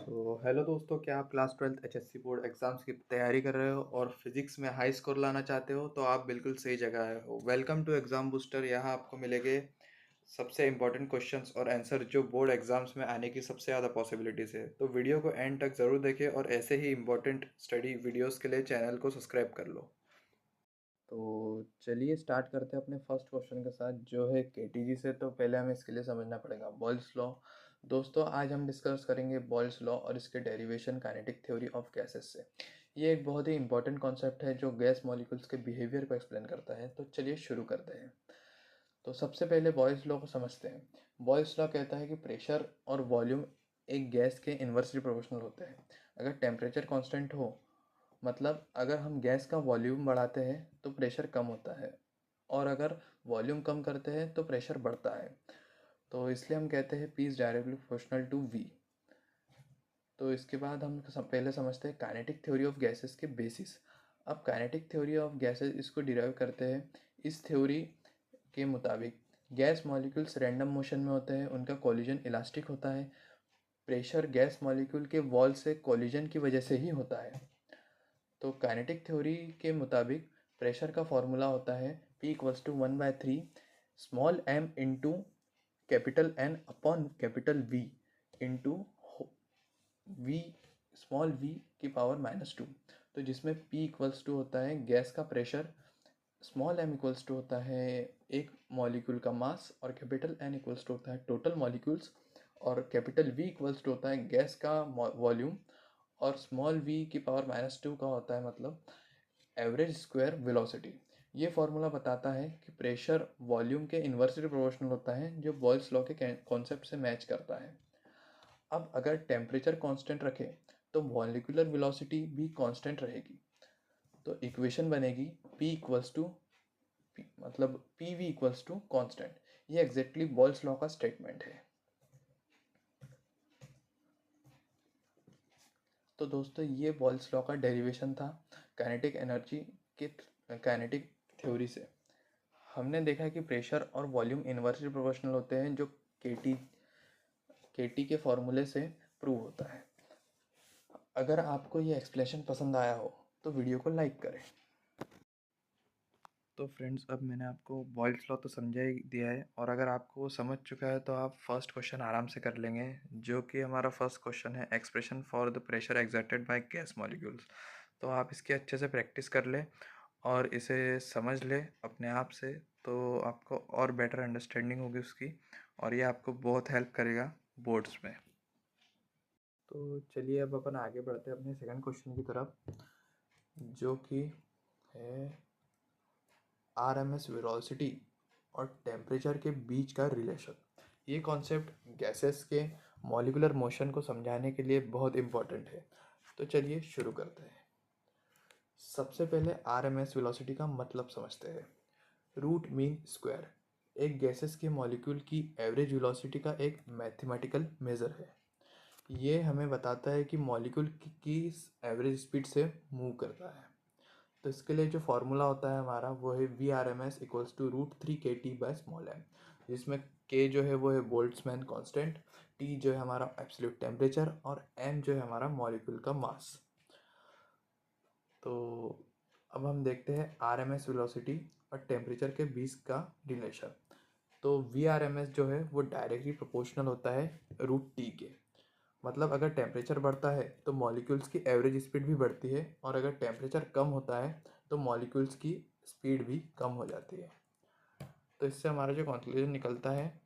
Hello दोस्तों, क्या आप class 12th HSC board exams की तैयारी कर रहे हो और फिज़िक्स में हाई स्कोर लाना चाहते हो? तो आप बिल्कुल सही जगह आए हो। Welcome to exam booster. यहाँ आपको मिलेंगे सबसे इम्पोर्टेंट क्वेश्चंस और आंसर जो बोर्ड एग्ज़ाम्स में आने की सबसे ज़्यादा पॉसिबिलिटीज़ है। तो वीडियो को एंड तक ज़रूर देखें और ऐसे ही इम्पोर्टेंट स्टडी वीडियोस के लिए चैनल को सब्सक्राइब कर लो। तो चलिए स्टार्ट करते हैं अपने फर्स्ट क्वेश्चन के साथ, जो है केटीजी से। तो पहले हमें इसके लिए समझना पड़ेगा बॉयल्स लॉ। दोस्तों, आज हम डिस्कस करेंगे बॉयल्स लॉ और इसके derivation kinetic theory of gases से। ये एक बहुत ही इंपॉर्टेंट कॉन्सेप्ट है जो गैस मॉलिक्यूल्स के बिहेवियर को एक्सप्लेन करता है। तो चलिए शुरू करते हैं। तो सबसे पहले बॉयल्स लॉ को समझते हैं। बॉयल्स लॉ कहता है कि प्रेशर और वॉल्यूम एक गैस के इन्वर्सली प्रोपोर्शनल होते हैं। अगर टेम्परेचर कांस्टेंट हो, मतलब अगर हम गैस का वॉल्यूम बढ़ाते हैं तो प्रेशर कम होता है, और अगर वॉल्यूम कम करते हैं तो प्रेशर बढ़ता है। तो इसलिए हम कहते हैं P is directly proportional to V. तो इसके बाद हम पहले समझते हैं काइनेटिक थ्योरी ऑफ गैसेस के बेसिस। अब काइनेटिक थ्योरी ऑफ गैसेस इसको डिराइव करते हैं। इस थ्योरी के मुताबिक गैस मॉलिक्यूल्स रैंडम मोशन में होते हैं, उनका कोलिजन इलास्टिक होता है। प्रेशर गैस मॉलिक्यूल के वॉल से कोलिजन की वजह से ही होता है। तो काइनेटिक थ्योरी के मुताबिक प्रेशर का फॉर्मूला होता है P = 1/3 small m into capital N upon capital V into V small v की पावर -2। तो जिसमें P होता है गैस का प्रेशर, स्मॉल m होता है एक मॉलिक्यूल का मास, और कैपिटल N होता है टोटल मॉलिक्यूल्स, और कैपिटल V होता है गैस का वॉल्यूम, और स्मॉल v की पावर -2 का होता है मतलब एवरेज स्क्वायर वेलोसिटी। ये फॉर्मूला बताता है कि प्रेशर वॉल्यूम के इन्वर्सली प्रोपोर्शनल होता है, जो बॉयल्स लॉ के कॉन्सेप्ट से मैच करता है। अब अगर टेम्परेचर कांस्टेंट रखें तो मॉलिक्यूलर वेलोसिटी भी कांस्टेंट रहेगी। तो इक्वेशन बनेगी P इक्वल्स टू मतलब P V equals to constant. ये एग्जैक्टली बॉयल्स लॉ का स्टेटमेंट है। तो दोस्तों, ये बॉयल्स लॉ का डेरिवेशन था काइनेटिक एनर्जी के काइनेटिक थ्योरी से। हमने देखा है कि प्रेशर और वॉल्यूम इन्वर्सली प्रोपोर्शनल होते हैं, जो केटी के फॉर्मूले से प्रूव होता है। अगर आपको ये एक्सप्लेनेशन पसंद आया हो तो वीडियो को लाइक करें। तो फ्रेंड्स, अब मैंने आपको बॉयल्स लॉ तो समझा ही दिया है, और अगर आपको वो समझ चुका है तो आप फर्स्ट क्वेश्चन आराम से कर लेंगे, जो कि हमारा फर्स्ट क्वेश्चन है expression for the pressure exerted by gas molecules. तो आप इसकी अच्छे से प्रैक्टिस कर ले और इसे समझ ले अपने आप से, तो आपको और बेटर अंडरस्टैंडिंग होगी उसकी, और ये आपको बहुत हेल्प करेगा बोर्ड्स में। तो चलिए अब अपन आगे बढ़ते हैं अपने सेकंड क्वेश्चन की तरफ, जो कि है RMS वेलोसिटी और टेम्परेचर के बीच का रिलेशन। ये कॉन्सेप्ट गैसेस के मॉलिक्यूलर मोशन को समझाने के लिए बहुत इम्पोर्टेंट है। तो चलिए शुरू करते हैं। सबसे पहले RMS वेलोसिटी का मतलब समझते हैं। रूट मीन स्क्वायर एक गैसेस के मॉलिक्यूल की एवरेज वेलोसिटी का एक मैथमेटिकल मेजर है। ये हमें बताता है कि मॉलिक्यूल की एवरेज स्पीड से मूव करता है। तो इसके लिए जो फॉर्मूला होता है हमारा, वो है V(RMS)=√3kT/m, जिसमें K जो है वो है बोल्ट्जमैन कांस्टेंट, T जो है हमारा एब्सोल्यूट टेम्परेचर, और M जो है हमारा मॉलिक्यूल का मास। तो अब हम देखते हैं RMS वेलोसिटी और टेम्परेचर के बीच का रिलेशन। तो V(RMS) जो है वो डायरेक्टली प्रोपोर्शनल होता है √T के। मतलब अगर टेम्परेचर बढ़ता है तो मॉलिक्यूल्स की एवरेज स्पीड भी बढ़ती है, और अगर टेम्परेचर कम होता है तो मॉलिक्यूल्स की स्पीड भी कम हो जाती है। तो इससे हमारा जो कंक्लूजन निकलता है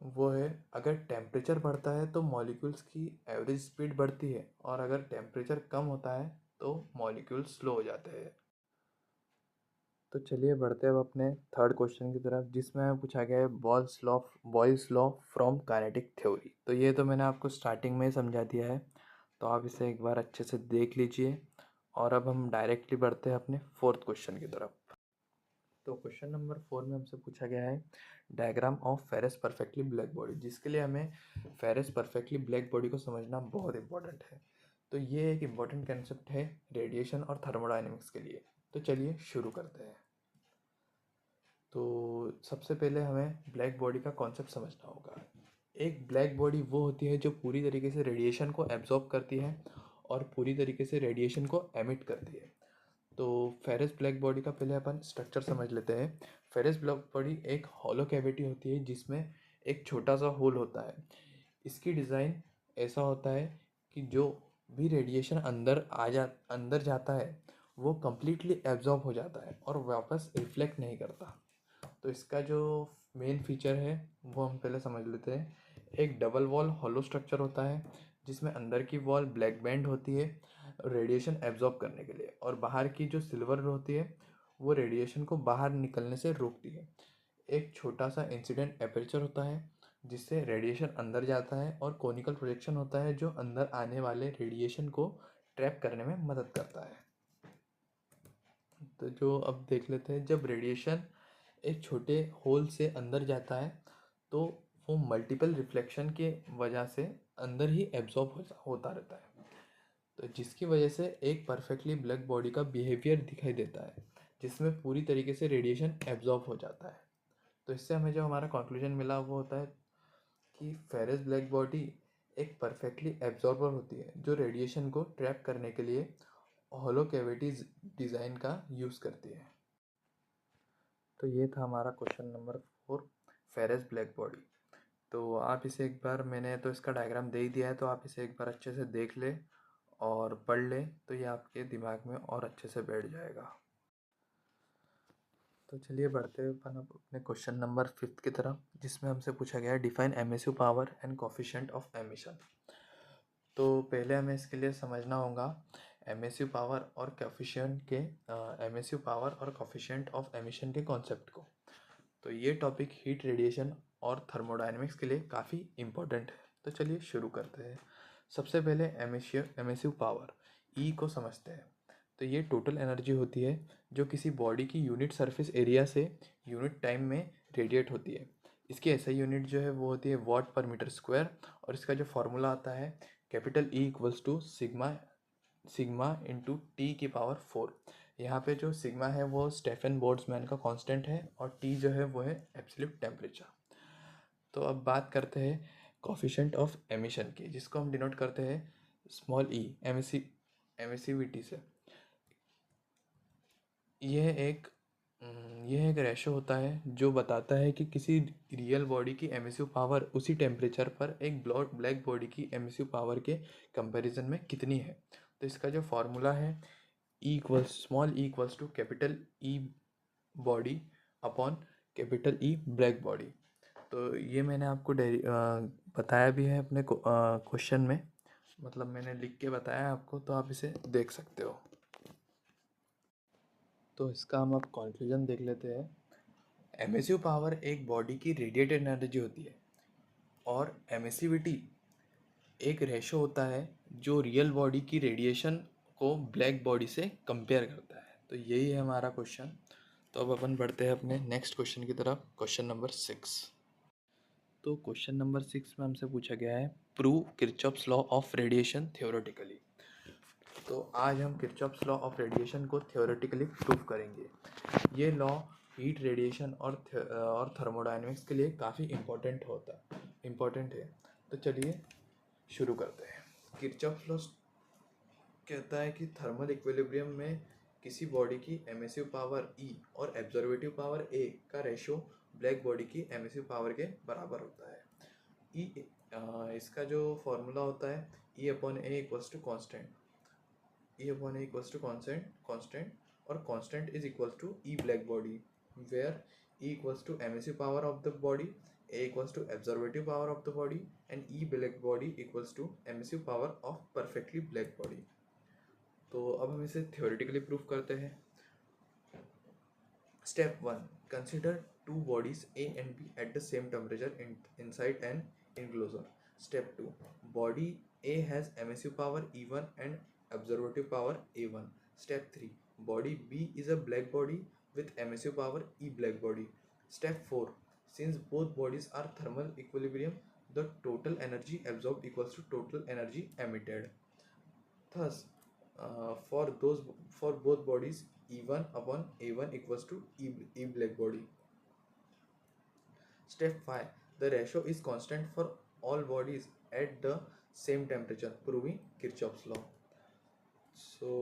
वो है, अगर टेम्परेचर बढ़ता है तो मॉलिक्यूल्स की एवरेज स्पीड बढ़ती है, और अगर टेम्परेचर कम होता है तो मॉलिक्यूल्स स्लो हो जाते हैं। तो चलिए बढ़ते हैं अब अपने थर्ड क्वेश्चन की तरफ, जिसमें हमें पूछा गया है Boyle's law from kinetic theory. तो ये तो मैंने आपको स्टार्टिंग में ही समझा दिया है, तो आप इसे एक बार अच्छे से देख लीजिए। और अब हम डायरेक्टली बढ़ते हैं अपने फोर्थ क्वेश्चन की तरफ। तो क्वेश्चन नंबर 4 में हमसे पूछा गया है diagram of ferrous perfectly black body, जिसके लिए हमें फेरस परफेक्टली ब्लैक बॉडी को समझना बहुत इंपॉर्टेंट है। तो ये एक इम्पॉर्टेंट कंसेप्ट है रेडिएशन और थर्मोडाइनमिक्स के लिए। तो चलिए शुरू करते हैं। तो सबसे पहले हमें ब्लैक बॉडी का कॉन्सेप्ट समझना होगा। एक ब्लैक बॉडी वो होती है जो पूरी तरीके से रेडिएशन को एब्जॉर्ब करती है और पूरी तरीके से रेडिएशन को एमिट करती है। तो फेरस ब्लैक बॉडी का पहले अपन स्ट्रक्चर समझ लेते हैं। फेरस ब्लैक बॉडी एक हॉलो कैविटी होती है जिसमें एक छोटा सा होल होता है। इसकी डिज़ाइन ऐसा होता है कि जो भी रेडिएशन अंदर जाता है वो कम्प्लीटली एब्जॉर्ब हो जाता है और वापस रिफ्लेक्ट नहीं करता। तो इसका जो मेन फीचर है वो हम पहले समझ लेते हैं। एक डबल वॉल हॉलो स्ट्रक्चर होता है जिसमें अंदर की वॉल ब्लैक बैंड होती है रेडिएशन एब्जॉर्ब करने के लिए, और बाहर की जो सिल्वर होती है वो रेडिएशन को बाहर निकलने से रोकती है। एक छोटा सा इंसिडेंट एपर्चर होता है जिससे रेडिएशन अंदर जाता है, और कोनिकल प्रोजेक्शन होता है जो अंदर आने वाले रेडिएशन को ट्रैप करने में मदद करता है। तो जो अब देख लेते हैं, जब रेडिएशन एक छोटे होल से अंदर जाता है तो वो मल्टीपल रिफ्लेक्शन के वजह से अंदर ही एब्जॉर्ब होता रहता है। तो जिसकी वजह से एक परफेक्टली ब्लैक बॉडी का बिहेवियर दिखाई देता है जिसमें पूरी तरीके से रेडिएशन एब्जॉर्ब हो जाता है। तो इससे हमें जो हमारा कंक्लूजन मिला वो होता है कि फेरस ब्लैक बॉडी एक परफेक्टली एब्जॉर्बर होती है जो रेडिएशन को ट्रैप करने के लिए हॉलो कैविटीज डिज़ाइन का यूज़ करती है। तो ये था हमारा question number 4, ferrous black body. तो आप इसे एक बार, मैंने तो इसका डायग्राम दे ही दिया है, तो आप इसे एक बार अच्छे से देख ले और पढ़ ले तो ये आपके दिमाग में और अच्छे से बैठ जाएगा। तो चलिए बढ़ते हैं अपन अब अपने क्वेश्चन नंबर 5 की तरफ, जिसमें हमसे पूछा गया है define emissive power and coefficient of emission. तो पहले हमें इसके लिए समझना होगा एमिसिव पावर और कोफिशिएंट के एमिसिव पावर और कोफिशिएंट ऑफ एमिशन के कॉन्सेप्ट को। तो ये टॉपिक हीट रेडिएशन और थर्मोडायनेमिक्स के लिए काफ़ी इम्पोर्टेंट है। तो चलिए शुरू करते हैं। सबसे पहले एमिसिव पावर ई को समझते हैं। तो ये टोटल एनर्जी होती है जो किसी बॉडी की यूनिट सरफेस एरिया से यूनिट टाइम में रेडिएट होती है। इसकी ऐसा यूनिट जो है वो होती है वॉट पर मीटर स्क्वायर, और इसका जो फॉर्मूला आता है capital E equals to sigma into T की पावर 4। यहाँ पे जो सिग्मा है वो स्टेफन बोल्ट्जमैन का कांस्टेंट है और टी जो है वो है एब्सोल्यूट टेम्परेचर। तो अब बात करते हैं कोफिशिएंट ऑफ एमिशन की, जिसको हम डिनोट करते हैं स्मॉल ई एमिसिविटी से। यह एक यह एक रेशो होता है जो बताता है कि किसी रियल बॉडी की एमिसिव पावर उसी टेम्परेचर पर एक ब्लैक बॉडी की एमिसिव पावर के कंपैरिजन में कितनी है। तो इसका जो फॉर्मूला है small E equals to capital E body upon capital E black body. तो ये मैंने आपको बताया भी है अपने क्वेश्चन में, मतलब मैंने लिख के बताया आपको, तो आप इसे देख सकते हो। तो इसका हम अब कंक्लूजन देख लेते हैं। एमिसिव पावर एक बॉडी की रेडिएटेड एनर्जी होती है और एमिसिविटी एक रेशो होता है जो रियल बॉडी की रेडिएशन को ब्लैक बॉडी से कंपेयर करता है। तो यही है हमारा क्वेश्चन। तो अब अपन बढ़ते हैं अपने नेक्स्ट क्वेश्चन की तरफ, क्वेश्चन नंबर 6। तो क्वेश्चन नंबर 6 में हमसे पूछा गया है prove Kirchhoff's law of radiation theoretically. तो आज हम किरचॉफ्स लॉ ऑफ रेडिएशन को थ्योरेटिकली प्रूव करेंगे। ये लॉ हीट रेडिएशन और थर्मोडायनेमिक्स के लिए काफ़ी इम्पोर्टेंट है। तो चलिए शुरू करते हैं। किरचॉफ्स लॉ कहता है कि थर्मल इक्विलिब्रियम में किसी बॉडी की एमिसिव पावर E और एब्जॉर्वेटिव पावर A का रेशो ब्लैक बॉडी की एमिसिव पावर के बराबर होता है। इसका जो फॉर्मूला होता है E upon A equals to constant, constant, और constant is equals to E black body, where E equals to emissive power of the body, A equals to absorptive power of the body, and E black body equals to emissive power of perfectly black body. तो अब हम इसे theoretically proof करते हैं। Step 1, consider two bodies A and B at the same temperature inside an enclosure. Step 2, body A has emissive power E1 and observative power A1. Step 3, body B is a black body with emissive power E black body. Step 4, since both bodies are thermal equilibrium, the total energy absorbed equals to total energy emitted. Thus, for both bodies, E1 upon A1 equals to E black body. Step 5, the ratio is constant for all bodies at the same temperature, proving Kirchhoff's law. So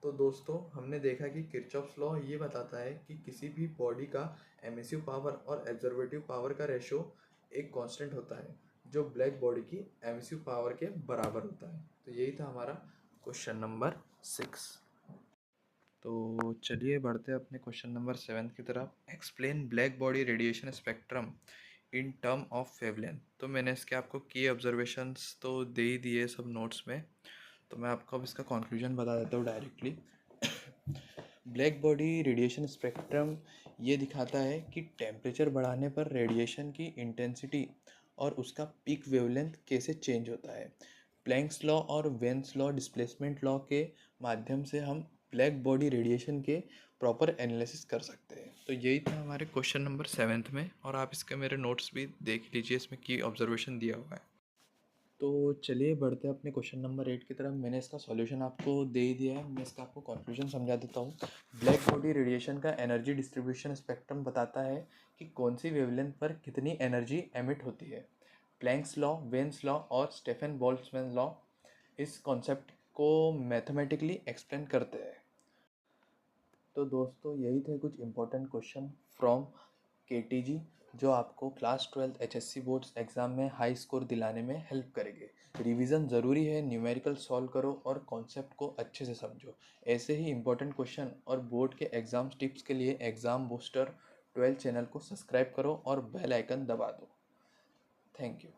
तो दोस्तों हमने देखा कि Kirchhoff's law ये बताता है कि किसी भी बॉडी का एमिसिव पावर और एब्जर्वेटिव पावर का रेशो एक कांस्टेंट होता है जो ब्लैक बॉडी की एमिसिव पावर के बराबर होता है। तो यही था हमारा क्वेश्चन नंबर 6। तो चलिए बढ़ते हैं अपने क्वेश्चन नंबर 7 की तरफ। Explain black body radiation spectrum in term of wavelength. तो मैंने इसके आपको की ऑब्जर्वेशंस तो दे ही दिए सब नोट्स में, तो मैं आपको अब इसका कंक्लूजन बता देता हूँ directly. Black body radiation spectrum ये दिखाता है कि टेम्परेचर बढ़ाने पर रेडिएशन की इंटेंसिटी और उसका पीक वेवलेंथ कैसे चेंज होता है। प्लैंक्स लॉ और वेन्स लॉ डिस्प्लेसमेंट लॉ के माध्यम से हम ब्लैक बॉडी रेडिएशन के प्रॉपर एनालिसिस कर सकते हैं। तो यही था हमारे क्वेश्चन नंबर 7 में, और आप इसके मेरे नोट्स भी देख लीजिए, इसमें की ऑब्जर्वेशन दिया हुआ है। तो चलिए बढ़ते हैं अपने क्वेश्चन नंबर 8 की तरफ। मैंने इसका सॉल्यूशन आपको दे ही दिया है, मैं इसका आपको कंक्लूजन समझा देता हूँ। ब्लैक बॉडी रेडिएशन का एनर्जी डिस्ट्रीब्यूशन स्पेक्ट्रम बताता है कि कौन सी वेवलेंथ पर कितनी एनर्जी एमिट होती है। प्लैंक्स लॉ, वेन्स लॉ और स्टेफन बोल्ट्जमैन लॉ इस कॉन्सेप्ट को मैथमेटिकली एक्सप्लेन करते हैं। तो दोस्तों यही थे कुछ इंपॉर्टेंट क्वेश्चन फ्रॉम केटीजी जो आपको क्लास 12 एचएससी बोर्ड्स एग्ज़ाम में हाई स्कोर दिलाने में हेल्प करेंगे। रिवीजन ज़रूरी है, न्यूमेरिकल सॉल्व करो और कॉन्सेप्ट को अच्छे से समझो। ऐसे ही इंपॉर्टेंट क्वेश्चन और बोर्ड के एग्ज़ाम टिप्स के लिए एग्ज़ाम बूस्टर 12 चैनल को सब्सक्राइब करो और बेल आइकन दबा दो। Thank you.